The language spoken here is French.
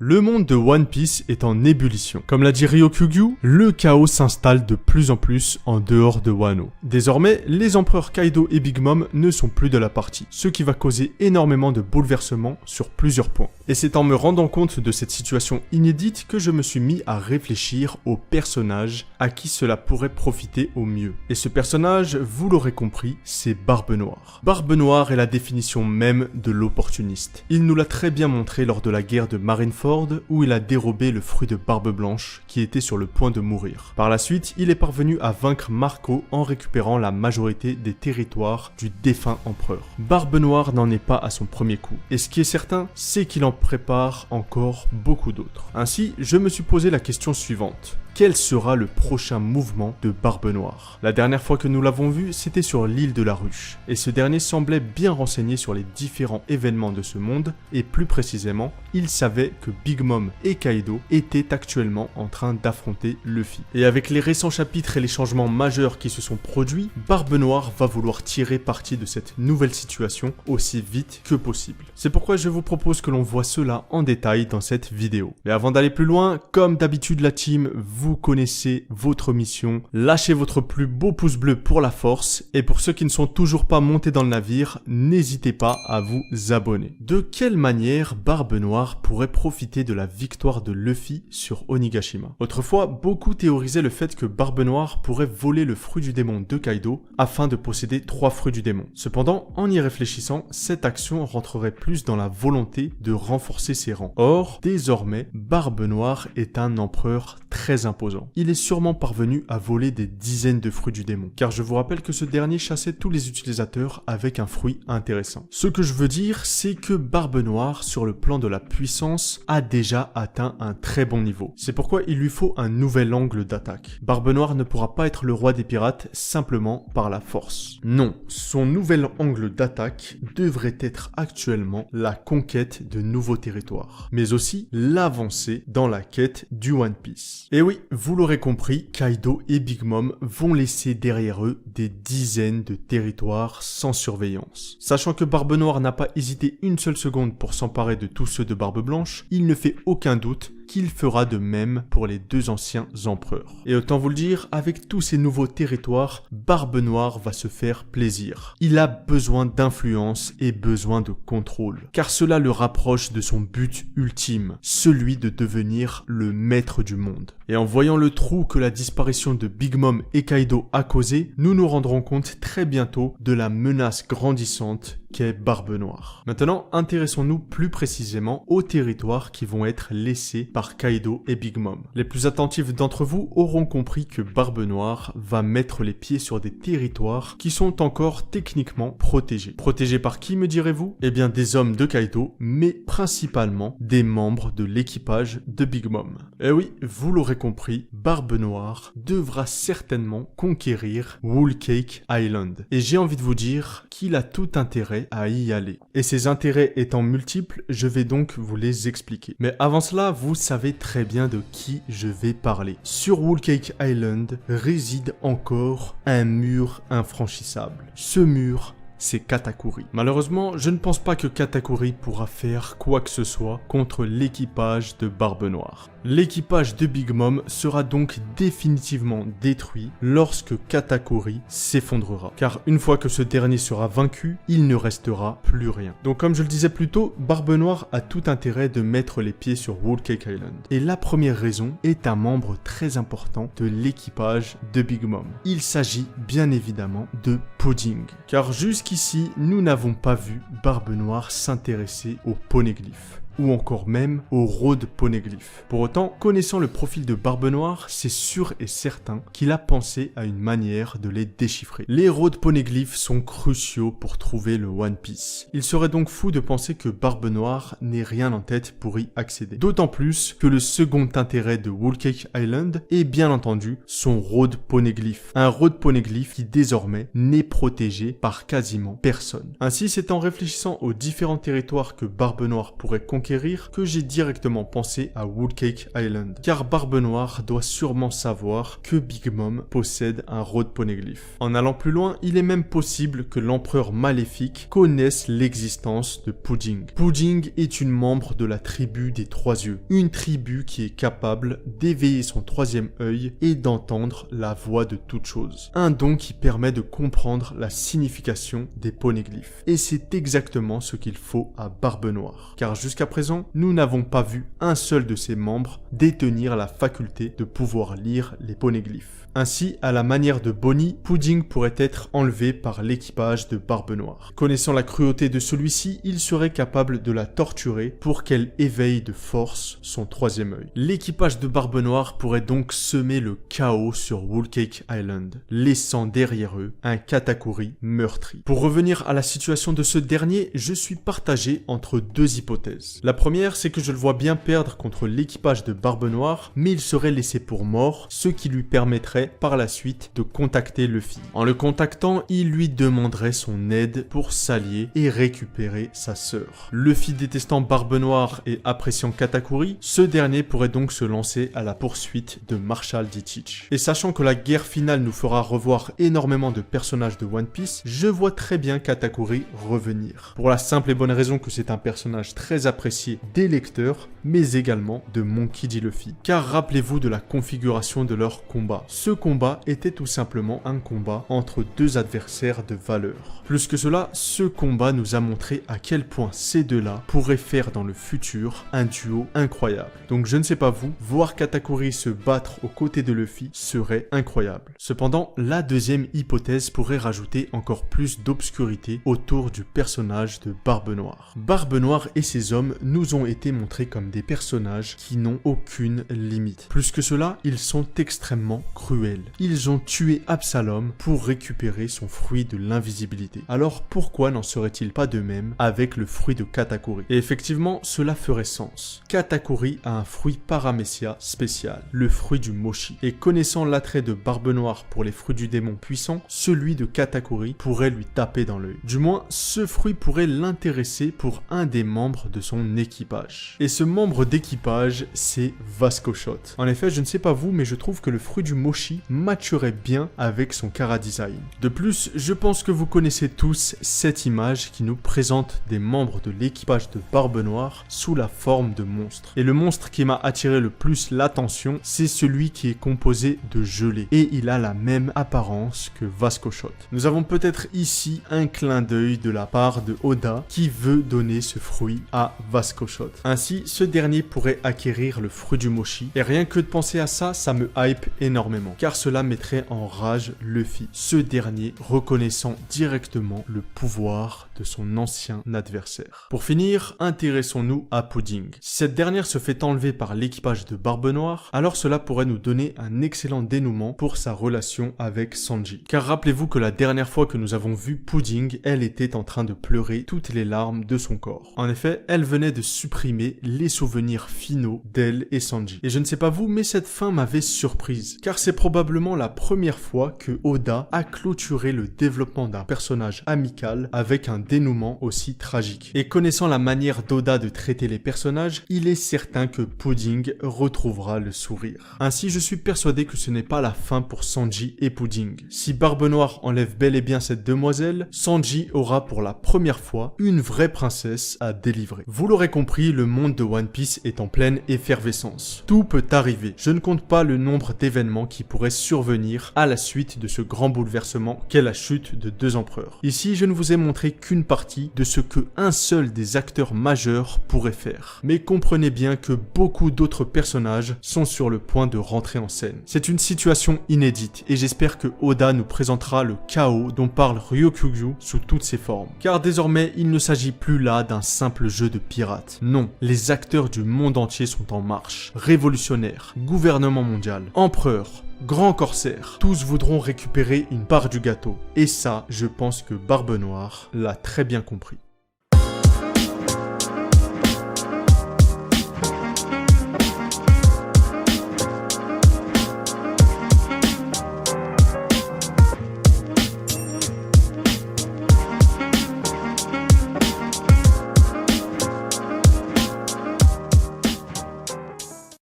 Le monde de One Piece est en ébullition. Comme l'a dit Ryokugyu, le chaos s'installe de plus en plus en dehors de Wano. Désormais, les empereurs Kaido et Big Mom ne sont plus de la partie, ce qui va causer énormément de bouleversements sur plusieurs points. Et c'est en me rendant compte de cette situation inédite que je me suis mis à réfléchir au personnage à qui cela pourrait profiter au mieux. Et ce personnage, vous l'aurez compris, c'est Barbe Noire. Barbe Noire est la définition même de l'opportuniste. Il nous l'a très bien montré lors de la guerre de Marineford, où il a dérobé le fruit de Barbe Blanche qui était sur le point de mourir. Par la suite, il est parvenu à vaincre Marco en récupérant la majorité des territoires du défunt empereur. Barbe Noire n'en est pas à son premier coup. Et ce qui est certain, c'est qu'il en prépare encore beaucoup d'autres. Ainsi, je me suis posé la question suivante. Quel sera le prochain mouvement de Barbe Noire? La dernière fois que nous l'avons vu, c'était sur l'île de la Ruche, et ce dernier semblait bien renseigné sur les différents événements de ce monde, et plus précisément, il savait que Big Mom et Kaido étaient actuellement en train d'affronter Luffy. Et avec les récents chapitres et les changements majeurs qui se sont produits, Barbe Noire va vouloir tirer parti de cette nouvelle situation aussi vite que possible. C'est pourquoi je vous propose que l'on voit cela en détail dans cette vidéo. Mais avant d'aller plus loin, comme d'habitude la team, vous connaissez votre mission, lâchez votre plus beau pouce bleu pour la force, et pour ceux qui ne sont toujours pas montés dans le navire, n'hésitez pas à vous abonner. De quelle manière Barbe Noire pourrait profiter de la victoire de Luffy sur Onigashima? Autrefois, beaucoup théorisaient le fait que Barbe Noire pourrait voler le fruit du démon de Kaido afin de posséder 3 fruits du démon. Cependant, en y réfléchissant, cette action rentrerait plus dans la volonté de renforcer ses rangs. Or, désormais, Barbe Noire est un empereur très imposant. Il est sûrement parvenu à voler des dizaines de fruits du démon, car je vous rappelle que ce dernier chassait tous les utilisateurs avec un fruit intéressant. Ce que je veux dire, c'est que Barbe Noire, sur le plan de la puissance, a déjà atteint un très bon niveau. C'est pourquoi il lui faut un nouvel angle d'attaque. Barbe Noire ne pourra pas être le roi des pirates simplement par la force. Non, son nouvel angle d'attaque devrait être actuellement la conquête de nouveaux territoires, mais aussi l'avancée dans la quête du One Piece. Et oui, vous l'aurez compris, Kaido et Big Mom vont laisser derrière eux des dizaines de territoires sans surveillance. Sachant que Barbe Noire n'a pas hésité une seule seconde pour s'emparer de tous ceux de Barbe Blanche, il ne fait aucun doute qu'il fera de même pour les 2 anciens empereurs. Et autant vous le dire, avec tous ces nouveaux territoires, Barbe Noire va se faire plaisir. Il a besoin d'influence et besoin de contrôle, car cela le rapproche de son but ultime, celui de devenir le maître du monde. Et en voyant le trou que la disparition de Big Mom et Kaido a causé, nous nous rendrons compte très bientôt de la menace grandissante qu'est Barbe Noire. Maintenant, intéressons-nous plus précisément aux territoires qui vont être laissés par Kaido et Big Mom. Les plus attentifs d'entre vous auront compris que Barbe Noire va mettre les pieds sur des territoires qui sont encore techniquement protégés. Protégés par qui, me direz-vous? Eh bien des hommes de Kaido, mais principalement des membres de l'équipage de Big Mom. Eh oui, vous l'aurez compris, Barbe Noire devra certainement conquérir Whole Cake Island. Et j'ai envie de vous dire qu'il a tout intérêt à y aller. Et ces intérêts étant multiples, je vais donc vous les expliquer. Mais avant cela, vous savez très bien de qui je vais parler. Sur Whole Cake Island réside encore un mur infranchissable. Ce mur, c'est Katakuri. Malheureusement, je ne pense pas que Katakuri pourra faire quoi que ce soit contre l'équipage de Barbe Noire. L'équipage de Big Mom sera donc définitivement détruit lorsque Katakuri s'effondrera. Car une fois que ce dernier sera vaincu, il ne restera plus rien. Donc comme je le disais plus tôt, Barbe Noire a tout intérêt de mettre les pieds sur Whole Cake Island. Et la première raison est un membre très important de l'équipage de Big Mom. Il s'agit bien évidemment de Pudding. Car jusqu'ici, nous n'avons pas vu Barbe Noire s'intéresser aux poneglyphes, ou encore même au Road Poneglyph. Pour autant, connaissant le profil de Barbe Noire, c'est sûr et certain qu'il a pensé à une manière de les déchiffrer. Les Road Poneglyphs sont cruciaux pour trouver le One Piece. Il serait donc fou de penser que Barbe Noire n'ait rien en tête pour y accéder. D'autant plus que le second intérêt de Whole Cake Island est bien entendu son Road Poneglyph. Un Road Poneglyph qui désormais n'est protégé par quasiment personne. Ainsi, c'est en réfléchissant aux différents territoires que Barbe Noire pourrait conquérir conquérir que j'ai directement pensé à Whole Cake Island. Car Barbe Noire doit sûrement savoir que Big Mom possède un Road Poneglyph. En allant plus loin, il est même possible que l'empereur maléfique connaisse l'existence de Pudding. Pudding est une membre de la tribu des Trois Yeux. Une tribu qui est capable d'éveiller son troisième œil et d'entendre la voix de toute chose. Un don qui permet de comprendre la signification des poneglyphes. Et c'est exactement ce qu'il faut à Barbe Noire. Car jusqu'à présent, nous n'avons pas vu un seul de ses membres détenir la faculté de pouvoir lire les poneglyphes. Ainsi, à la manière de Bonnie, Pudding pourrait être enlevé par l'équipage de Barbe Noire. Connaissant la cruauté de celui-ci, il serait capable de la torturer pour qu'elle éveille de force son troisième œil. L'équipage de Barbe Noire pourrait donc semer le chaos sur Whole Cake Island, laissant derrière eux un Katakuri meurtri. Pour revenir à la situation de ce dernier, je suis partagé entre deux hypothèses. La première, c'est que je le vois bien perdre contre l'équipage de Barbe Noire, mais il serait laissé pour mort, ce qui lui permettrait par la suite de contacter Luffy. En le contactant, il lui demanderait son aide pour s'allier et récupérer sa sœur. Luffy détestant Barbe Noire et appréciant Katakuri, ce dernier pourrait donc se lancer à la poursuite de Marshall D. Teach. Et sachant que la guerre finale nous fera revoir énormément de personnages de One Piece, je vois très bien Katakuri revenir. Pour la simple et bonne raison que c'est un personnage très apprécié des lecteurs, mais également de Monkey D. Luffy. Car rappelez-vous de la configuration de leur combat. Ce combat était tout simplement un combat entre deux adversaires de valeur. Plus que cela, ce combat nous a montré à quel point ces deux-là pourraient faire dans le futur un duo incroyable. Donc je ne sais pas vous, voir Katakuri se battre aux côtés de Luffy serait incroyable. Cependant, la deuxième hypothèse pourrait rajouter encore plus d'obscurité autour du personnage de Barbe Noire. Barbe Noire et ses hommes nous ont été montrés comme des personnages qui n'ont aucune limite. Plus que cela, ils sont extrêmement cruels. Ils ont tué Absalom pour récupérer son fruit de l'invisibilité. Alors pourquoi n'en serait-il pas de même avec le fruit de Katakuri? Et effectivement, cela ferait sens. Katakuri a un fruit paramécia spécial, le fruit du Moshi. Et connaissant l'attrait de Barbe Noire pour les fruits du démon puissant, celui de Katakuri pourrait lui taper dans l'œil. Du moins, ce fruit pourrait l'intéresser pour un des membres de son équipage. Et ce membre d'équipage, c'est Vasco Shot. En effet, je ne sais pas vous, mais je trouve que le fruit du Moshi matcherait bien avec son chara-design. De plus, je pense que vous connaissez tous cette image qui nous présente des membres de l'équipage de Barbe Noire sous la forme de monstres. Et le monstre qui m'a attiré le plus l'attention, c'est celui qui est composé de gelée. Et il a la même apparence que Vasco Shot. Nous avons peut-être ici un clin d'œil de la part de Oda qui veut donner ce fruit à Vasco Shot. Ainsi, ce dernier pourrait acquérir le fruit du Moshi. Et rien que de penser à ça, ça me hype énormément. Car cela mettrait en rage Luffy, ce dernier reconnaissant directement le pouvoir de son ancien adversaire. Pour finir, intéressons-nous à Pudding. Si cette dernière se fait enlever par l'équipage de Barbe Noire, alors cela pourrait nous donner un excellent dénouement pour sa relation avec Sanji. Car rappelez-vous que la dernière fois que nous avons vu Pudding, elle était en train de pleurer toutes les larmes de son corps. En effet, elle venait de supprimer les souvenirs finaux d'elle et Sanji. Et je ne sais pas vous, mais cette fin m'avait surprise, car c'est probablement la première fois que Oda a clôturé le développement d'un personnage amical avec un dénouement aussi tragique. Et connaissant la manière d'Oda de traiter les personnages, il est certain que Pudding retrouvera le sourire. Ainsi, je suis persuadé que ce n'est pas la fin pour Sanji et Pudding. Si Barbe Noire enlève bel et bien cette demoiselle, Sanji aura pour la première fois une vraie princesse à délivrer. Vous l'aurez compris, le monde de One Piece est en pleine effervescence. Tout peut arriver. Je ne compte pas le nombre d'événements qui pourraient survenir à la suite de ce grand bouleversement qu'est la chute de deux empereurs. Ici, je ne vous ai montré qu'une partie de ce que un seul des acteurs majeurs pourrait faire. Mais comprenez bien que beaucoup d'autres personnages sont sur le point de rentrer en scène. C'est une situation inédite et j'espère que Oda nous présentera le chaos dont parle Ryokugyu sous toutes ses formes. Car désormais, il ne s'agit plus là d'un simple jeu de pirates. Non, les acteurs du monde entier sont en marche. Révolutionnaires, gouvernement mondial, empereur, grand corsaire, tous voudront récupérer une part du gâteau. Et ça, je pense que Barbe Noire l'a très bien compris.